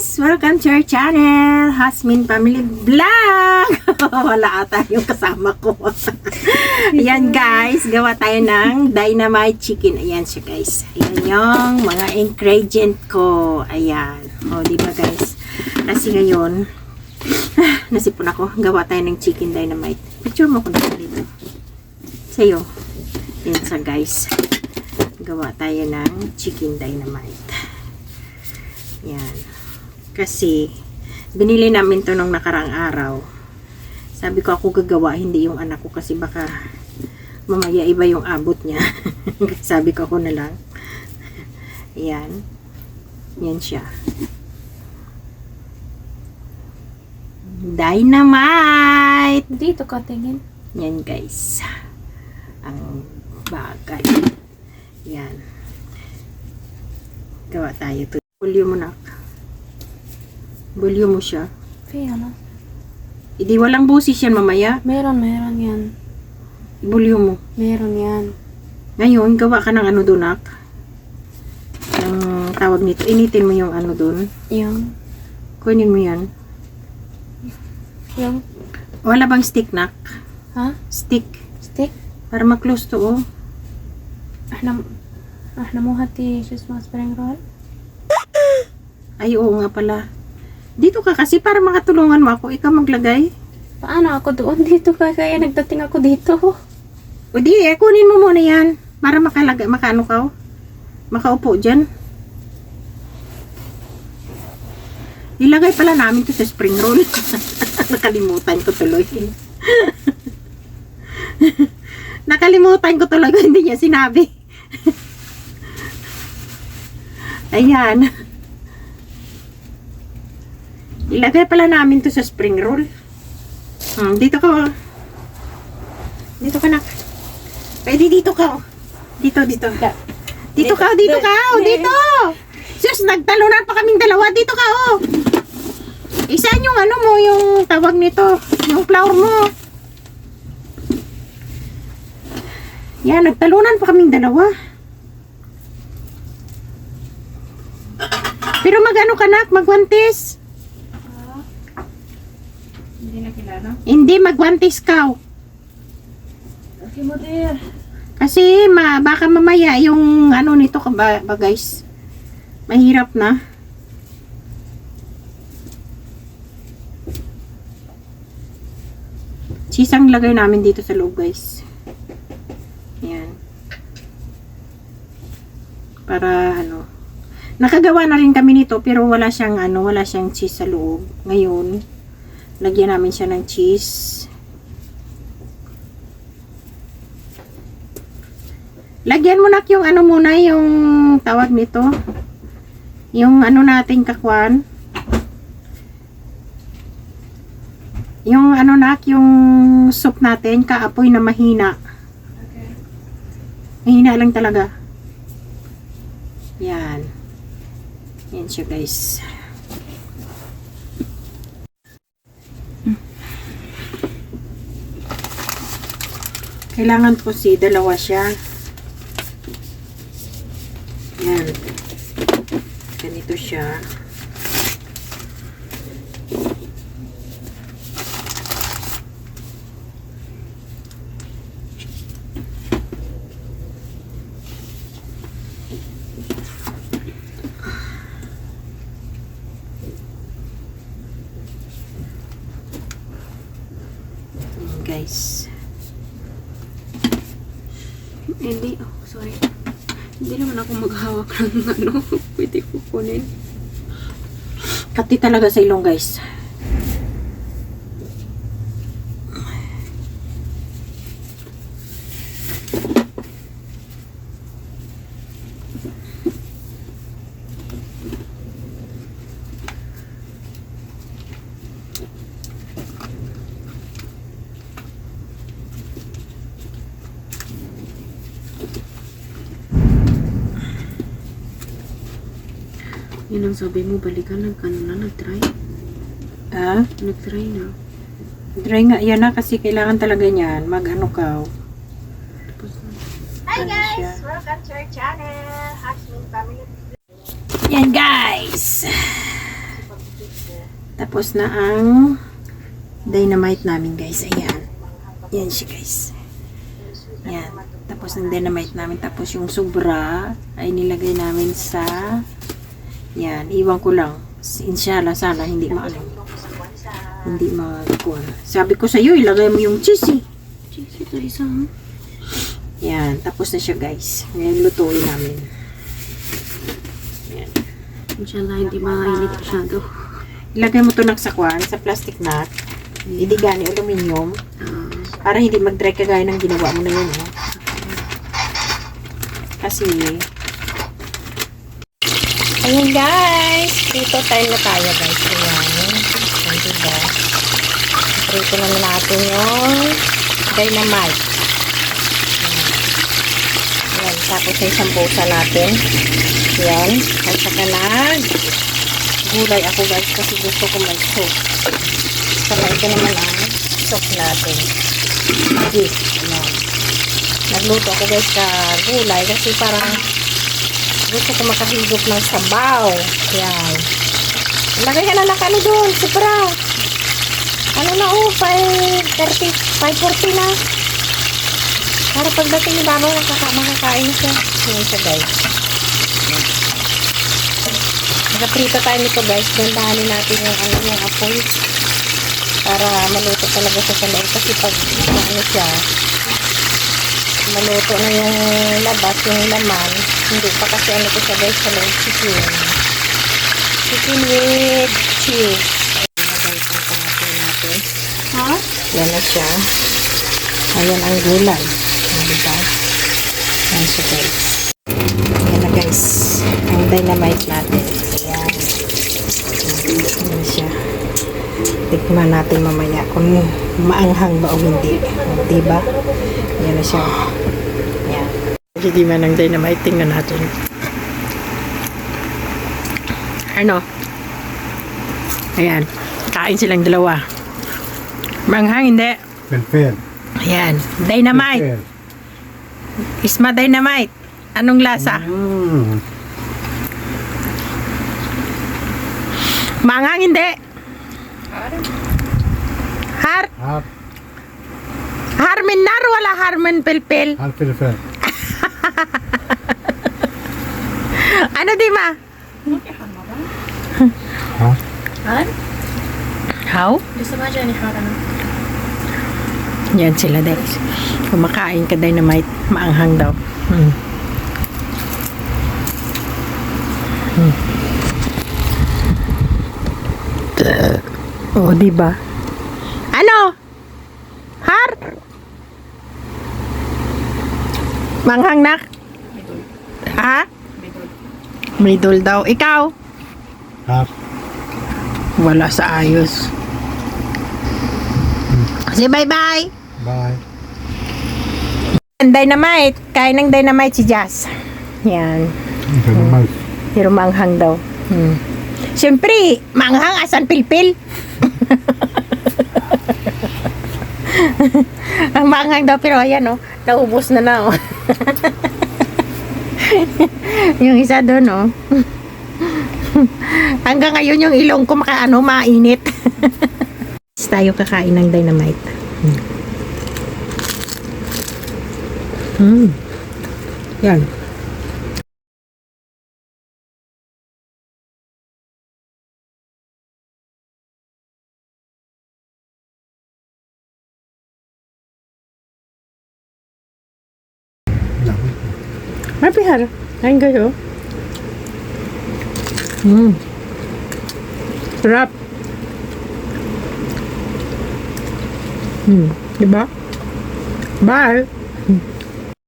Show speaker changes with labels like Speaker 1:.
Speaker 1: guys! Welcome to our channel, Hasmin Family Vlog! Wala ata yung kasama ko. Ayan guys, gawa tayo ng dynamite chicken. Ayan siya guys. Ayan yung mga ingredient ko. Ayan. O, diba guys? Kasi ngayon, nasipon ako. Gawa tayo ng chicken dynamite. Picture mo ko na dito. Sa'yo. Ayan siya guys. Gawa tayo ng chicken dynamite. Yan. Kasi, binili namin to nung nakaraang araw. Sabi ko ako gagawa, hindi yung anak ko kasi baka mamaya iba yung abot niya. Sabi ko ako na lang. Yan. Yan siya. Dynamite!
Speaker 2: Dito ka tingin.
Speaker 1: Yan guys. Ang bagay. Yan. Gawa tayo to. Bulyo mo na. Bulyo mo siya.
Speaker 2: Kaya na.
Speaker 1: Hindi walang busis yan mamaya.
Speaker 2: Meron yan.
Speaker 1: Bulyo mo.
Speaker 2: Meron yan.
Speaker 1: Ngayon, gawa ka ng ano doon, nak. Yung tawag nito. Initin mo yung ano doon.
Speaker 2: Yung.
Speaker 1: Kunin mo yan.
Speaker 2: Yung.
Speaker 1: Wala bang stick, nak?
Speaker 2: Ha?
Speaker 1: Stick.
Speaker 2: Stick?
Speaker 1: Para ma-close to, oh.
Speaker 2: Namuhati siya sa spring roll.
Speaker 1: Ay, oo nga pala. Dito ka kasi para makatulungan mo ako. Ikaw maglagay.
Speaker 2: Paano ako doon? Dito ka. Kaya nagdating ako dito.
Speaker 1: O di, kunin mo muna yan. Para makaano ka, oh. Makaupo dyan. Ilagay pala namin to sa spring roll. Nakalimutan ko tuloy. Nakalimutan ko tuloy. Hindi niya sinabi. Ayan. Ilagay pala namin to sa spring roll. Dito ka. Dito ka na. Pwede dito ka. Dito. Dito ka. Dito. Dito. Sus, nagtalunan pa kaming dalawa. Dito ka, oh. Isan yung ano mo, yung tawag nito. Yung flour mo. Yan, nagtalunan pa kaming dalawa. Pero mag-ano ka, nak? Magwantis.
Speaker 2: Hindi na kilala?
Speaker 1: Hindi, magwantis ka.
Speaker 2: Okay mo dear.
Speaker 1: Kasi baka mamaya yung ano nito ba guys. Mahirap na. Sisang lagay namin dito sa loob guys. Ayan. Para ano. Nakagawa na rin kami nito pero wala siyang cheese sa loob. Ngayon, lagyan namin siya ng cheese. Lagyan mo na yung ano muna, yung tawag nito. Yung ano nating kakwan. Yung ano nak, yung soup natin, kaapoy na mahina.
Speaker 2: Okay.
Speaker 1: Mahina lang talaga. Yan. Yan siya guys. Kailangan ko dalawa siya. Yan. Ganito siya. Yan guys.
Speaker 2: Hindi. Oh, sorry. Hindi naman ako maghawak ng ano. Pwede ko kunin.
Speaker 1: Kati talaga sa ilong guys.
Speaker 2: Yun ang sabi mo, balikan nag-try.
Speaker 1: Ah?
Speaker 2: Nag-try na.
Speaker 1: Dry nga yan na kasi kailangan talaga niyan. Mag-ano ka.
Speaker 2: Tapos na.
Speaker 1: Hi guys!
Speaker 3: Welcome to our channel, Hasmin Family.
Speaker 1: Yan guys! Tapos na ang dynamite namin, guys. Ayan. Yan siya, guys. Yan. Tapos ng dynamite namin. Tapos yung sobra ay nilagay namin sa yan. Iwan ko lang. Inshallah, sana hindi maano. Hindi magkuhan. Sabi ko sa iyo, ilagay mo yung cheese eh.
Speaker 2: Cheese ito isang.
Speaker 1: Yan. Tapos na siya, guys. Ngayon lutuin namin. Yan.
Speaker 2: Inshallah, hindi mainit masyado.
Speaker 1: Ilagay mo to sa kwan, sa plastic nut. Hindi gani aluminium. Para hindi mag-dry kagaya ng ginawa mo na yun. Eh. Kasi, ayun guys, dito time na tayo guys. Ayan. Ayan, diba? Prito na natin yung dynamite. Ayan. Tapos yung sambusa natin. Ayan. At saka gulay ako guys kasi gusto ko may soup. Saka ito naman ang soup natin. Beef. Ayan. Nagluto ako guys ka gulay kasi parang gusto ko makahigop ng sabaw. Yan. Lagay ka na ng ano doon. Sobra. Ano na 5:40 na. Para pagdating ni Baba makakain siya. Yan siya guys. Nakaprito tayo nito guys. Gandahanin natin yung apoy. Para maluto talaga siya sa loob. Kasi pag ano siya, maluto na yung labas, yung laman. Hindi pa kasi ano ko siya guys sa loob. Chicken with cheese. Ayan, ang pangasin natin.
Speaker 2: Ha?
Speaker 1: Yan na siya. Ayan ang gulay. Diba? Ayan siya guys. Ayan na guys. Ang dynamite natin. Ayan. Ayan siya. Tikman natin mamaya kung maanghang ba o hindi. Diba? Ayan na siya. Ayan. Hindi man ang dynamite. Tingnan natin. Ano? Ayan. Kain silang dalawa. Maanghang hindi.
Speaker 3: Felfel.
Speaker 1: Ayan. Dynamite. Isma dynamite. Anong lasa? Maanghang hindi. Harmin nar wala harmin pilpil.
Speaker 3: Felfel.
Speaker 1: Ano di ma?
Speaker 3: Ha?
Speaker 1: How? Yan sila guys. Kumakain ka dynamite. Maanghang daw. Oh, diba? Ano? Har? Manghang nak? Ha? Midol daw. Ikaw?
Speaker 3: Ha?
Speaker 1: Wala sa ayos. Say bye-bye.
Speaker 3: Bye.
Speaker 1: Dynamite. Kain ng dynamite si Jazz. Yan.
Speaker 3: Dynamite.
Speaker 1: Pero manghang daw. Siyempre, manghang asan pilpil. Ang manghang daw pero ayan naubos na oh. Yung isa doon hanggang ngayon yung ilong ko mainit. Tayo kakain ng dynamite. Yan. Mapihar. Kain kayo. Sarap. Diba? Bye.